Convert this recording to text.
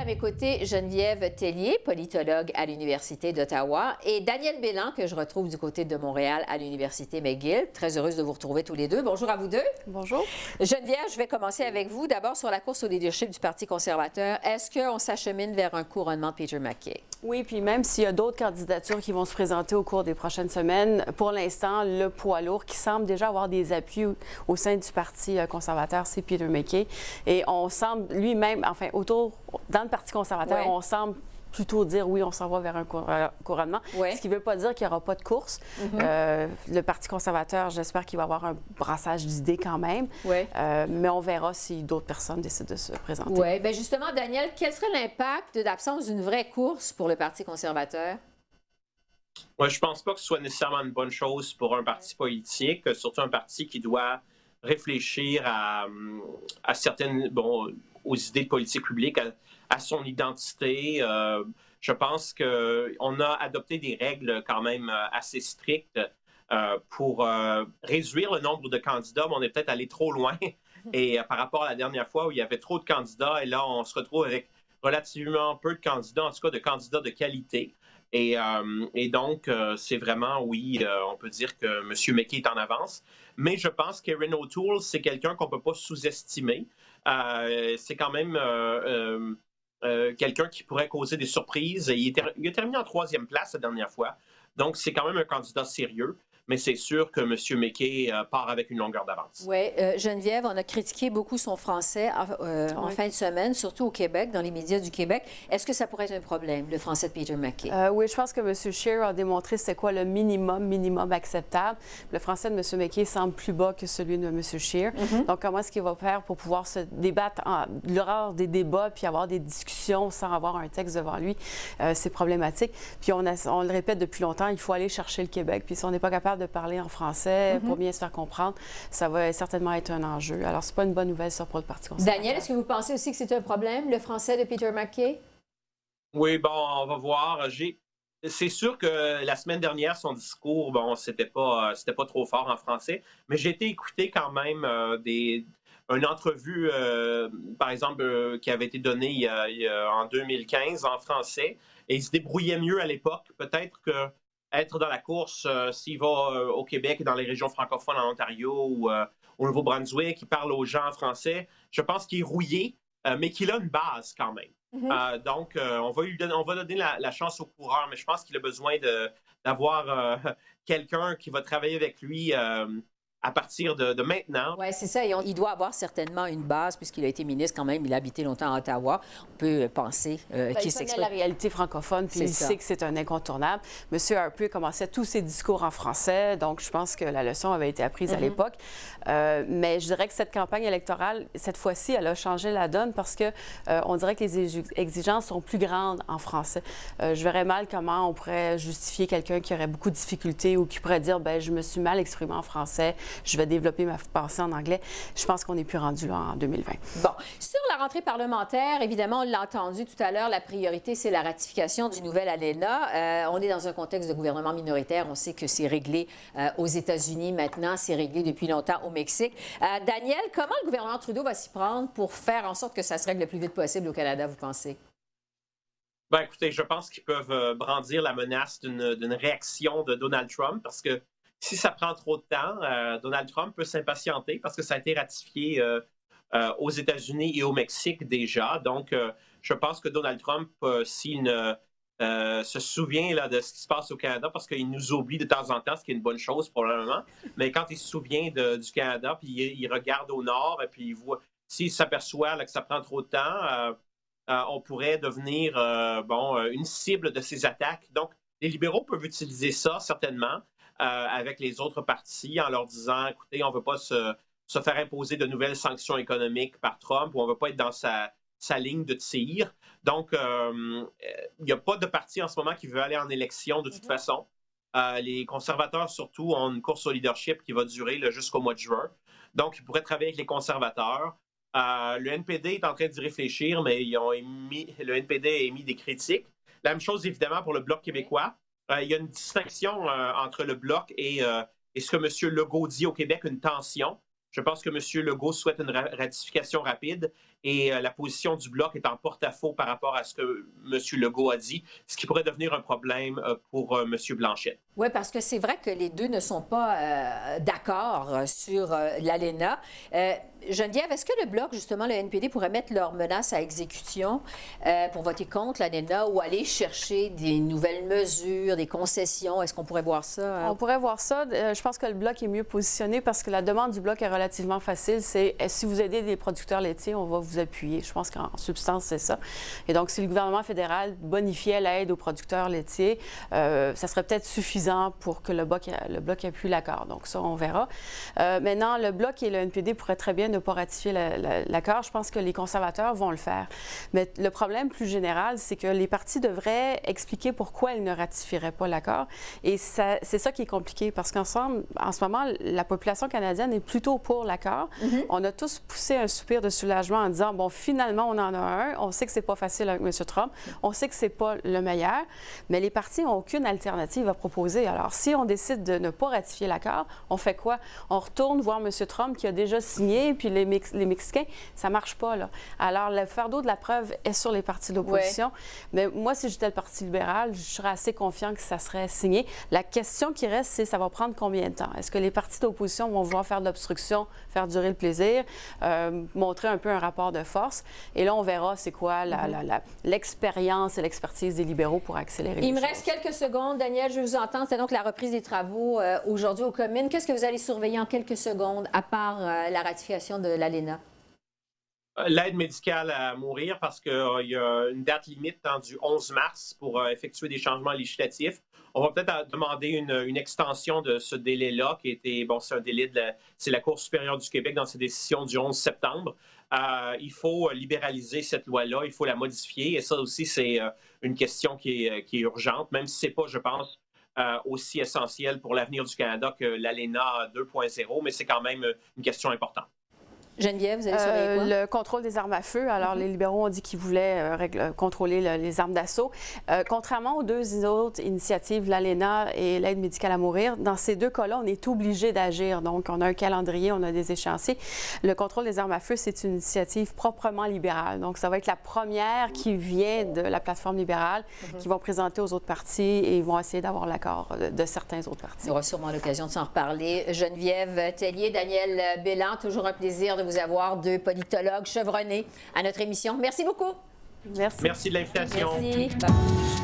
à mes côtés Geneviève Tellier, politologue à l'Université d'Ottawa, et Daniel Bélan, que je retrouve du côté de Montréal à l'Université McGill. Très heureuse de vous retrouver tous les deux. Bonjour à vous deux. Bonjour. Geneviève, je vais commencer avec vous. D'abord, sur la course au leadership du Parti conservateur, est-ce qu'on s'achemine vers un couronnement de Peter MacKay? Oui, puis même s'il y a d'autres candidatures qui vont se présenter au cours des prochaines semaines, pour l'instant, le poids lourd qui semble déjà avoir des appuis au sein du Parti conservateur, c'est Peter MacKay. Et on semble lui-même, enfin, dans le Parti conservateur, on semble plutôt dire oui, on s'en va vers un couronnement. Ce qui ne veut pas dire qu'il n'y aura pas de course. Le Parti conservateur, j'espère qu'il va y avoir un brassage d'idées quand même. Mais on verra si d'autres personnes décident de se présenter. Oui, bien justement, Daniel, quel serait l'impact de l'absence d'une vraie course pour le Parti conservateur? Oui, je ne pense pas que ce soit nécessairement une bonne chose pour un parti politique, surtout un parti qui doit réfléchir à certaines, aux idées de politique publique, à son identité. Je pense qu'on a adopté des règles quand même assez strictes pour réduire le nombre de candidats, mais on est peut-être allé trop loin. Et par rapport à la dernière fois où il y avait trop de candidats, et là, on se retrouve avec relativement peu de candidats, en tout cas de candidats de qualité. Et donc, c'est vraiment, oui, on peut dire que M. MacKay est en avance. Mais je pense qu'Erin O'Toole, c'est quelqu'un qu'on ne peut pas sous-estimer. C'est quand même quelqu'un qui pourrait causer des surprises. Il a terminé en 3e place la dernière fois. Donc, c'est quand même un candidat sérieux. Mais c'est sûr que M. MacKay part avec une longueur d'avance. Oui. Geneviève, on a critiqué beaucoup son français en fin de semaine, surtout au Québec, dans les médias du Québec. Est-ce que ça pourrait être un problème, le français de Peter MacKay? Oui, je pense que M. Scheer a démontré c'est quoi le minimum acceptable. Le français de M. MacKay semble plus bas que celui de M. Scheer. Donc, comment est-ce qu'il va faire pour pouvoir se débattre lors des débats puis avoir des discussions sans avoir un texte devant lui? C'est problématique. Puis, on le répète depuis longtemps, il faut aller chercher le Québec. Puis, si on n'est pas capable de parler en français pour bien se faire comprendre, ça va certainement être un enjeu. Alors, c'est pas une bonne nouvelle, ça, pour le Parti conservateur. Daniel, est-ce que vous pensez aussi que c'est un problème, le français de Peter MacKay? Oui, on va voir. C'est sûr que la semaine dernière, son discours, c'était pas trop fort en français, mais j'ai été écouter quand même une entrevue, par exemple, qui avait été donnée en 2015 en français, et il se débrouillait mieux à l'époque. Peut-être que être dans la course, s'il va au Québec et dans les régions francophones en Ontario ou au Nouveau-Brunswick, il parle aux gens en français, je pense qu'il est rouillé, mais qu'il a une base quand même. Donc, on va donner la chance au coureur, mais je pense qu'il a besoin d'avoir quelqu'un qui va travailler avec lui à partir de maintenant. Oui, c'est ça. Et il doit avoir certainement une base, puisqu'il a été ministre quand même. Il a habité longtemps à Ottawa. On peut penser qu'il s'exprime. Il connaît la réalité francophone, puis il sait que c'est un incontournable. M. Harper commençait tous ses discours en français, donc je pense que la leçon avait été apprise à l'époque. Mais je dirais que cette campagne électorale, cette fois-ci, elle a changé la donne parce que on dirait que les exigences sont plus grandes en français. Je verrais mal comment on pourrait justifier quelqu'un qui aurait beaucoup de difficultés ou qui pourrait dire, je me suis mal exprimé en français, je vais développer ma pensée en anglais. Je pense qu'on n'est plus rendu là en 2020. Bon. Sur la rentrée parlementaire, évidemment, on l'a entendu tout à l'heure, la priorité, c'est la ratification du nouvel ALENA. On est dans un contexte de gouvernement minoritaire. On sait que c'est réglé aux États-Unis maintenant. C'est réglé depuis longtemps au Mexique. Daniel, comment le gouvernement Trudeau va s'y prendre pour faire en sorte que ça se règle le plus vite possible au Canada, vous pensez? Écoutez, je pense qu'ils peuvent brandir la menace d'une réaction de Donald Trump parce que si ça prend trop de temps, Donald Trump peut s'impatienter parce que ça a été ratifié aux États-Unis et au Mexique déjà. Donc, je pense que Donald Trump, s'il ne se souvient là, de ce qui se passe au Canada, parce qu'il nous oublie de temps en temps, ce qui est une bonne chose probablement, mais quand il se souvient du Canada, puis il regarde au nord, et puis il voit, s'il s'aperçoit que ça prend trop de temps, on pourrait devenir une cible de ces attaques. Donc, les libéraux peuvent utiliser ça certainement. Avec les autres partis en leur disant, écoutez, on ne veut pas se faire imposer de nouvelles sanctions économiques par Trump ou on ne veut pas être dans sa ligne de tir. Donc, il n'y a pas de parti en ce moment qui veut aller en élection de toute façon. Les conservateurs, surtout, ont une course au leadership qui va durer jusqu'au mois de juin. Donc, ils pourraient travailler avec les conservateurs. Le NPD est en train d'y réfléchir, mais le NPD a émis des critiques. La même chose, évidemment, pour le Bloc québécois. Il y a une distinction entre le Bloc et ce que M. Legault dit au Québec, une tension. Je pense que M. Legault souhaite une ratification rapide et la position du Bloc est en porte-à-faux par rapport à ce que M. Legault a dit, ce qui pourrait devenir un problème pour M. Blanchet. Oui, parce que c'est vrai que les deux ne sont pas d'accord sur l'ALENA. Geneviève, est-ce que le Bloc, justement, le NPD, pourrait mettre leur menace à exécution pour voter contre l'ALENA ou aller chercher des nouvelles mesures, des concessions? Est-ce qu'on pourrait voir ça? On pourrait voir ça. Je pense que le Bloc est mieux positionné parce que la demande du Bloc est relativement facile. C'est si vous aidez des producteurs laitiers, on va vous appuyer. Je pense qu'en substance, c'est ça. Et donc, si le gouvernement fédéral bonifiait l'aide aux producteurs laitiers, ça serait peut-être suffisant pour que le Bloc appuie l'accord. Donc, ça, on verra. Maintenant, le Bloc et le NPD pourraient très bien ne pas ratifier l'accord. Je pense que les conservateurs vont le faire. Mais le problème plus général, c'est que les partis devraient expliquer pourquoi ils ne ratifieraient pas l'accord. Et c'est ça qui est compliqué parce en ce moment, la population canadienne est plutôt pour l'accord. Mm-hmm. On a tous poussé un soupir de soulagement en disant, bon, finalement, on en a un. On sait que c'est pas facile avec M. Trump. On sait que c'est pas le meilleur. Mais les partis n'ont aucune alternative à proposer. Alors, si on décide de ne pas ratifier l'accord, on fait quoi? On retourne voir M. Trump qui a déjà signé, puis les Mexicains, ça marche pas, là. Alors, le fardeau de la preuve est sur les partis d'opposition. Ouais. Mais moi, si j'étais le Parti libéral, je serais assez confiant que ça serait signé. La question qui reste, c'est ça va prendre combien de temps? Est-ce que les partis d'opposition vont vouloir faire de l'obstruction, faire durer le plaisir, montrer un peu un rapport de force? Et là, on verra c'est quoi l'expérience et l'expertise des libéraux pour accélérer les choses. Il me reste quelques secondes. Daniel, je vous entends. C'est donc la reprise des travaux aujourd'hui aux communes. Qu'est-ce que vous allez surveiller en quelques secondes, à part la ratification de l'ALENA? L'aide médicale à mourir parce qu'il y a une date limite du 11 mars pour effectuer des changements législatifs. On va peut-être demander une extension de ce délai-là, qui était, bon, c'est un délai c'est la Cour supérieure du Québec dans ses décisions du 11 septembre. Il faut libéraliser cette loi-là, il faut la modifier. Et ça aussi, c'est une question qui est urgente, même si ce n'est pas, je pense, aussi essentiel pour l'avenir du Canada que l'ALENA 2.0, mais c'est quand même une question importante. Geneviève, vous allez surveiller quoi? Le contrôle des armes à feu. Alors, les libéraux ont dit qu'ils voulaient contrôler les armes d'assaut. Contrairement aux deux autres initiatives, l'ALENA et l'aide médicale à mourir, dans ces deux cas-là, on est obligé d'agir. Donc, on a un calendrier, on a des échéanciers. Le contrôle des armes à feu, c'est une initiative proprement libérale. Donc, ça va être la première qui vient de la plateforme libérale, qui vont présenter aux autres partis et ils vont essayer d'avoir l'accord de certains autres partis. On aura sûrement l'occasion de s'en reparler. Geneviève Tellier, Daniel Bélan, toujours un plaisir de vous avoir, deux politologues chevronnés à notre émission. Merci beaucoup. Merci. Merci de l'invitation. Merci.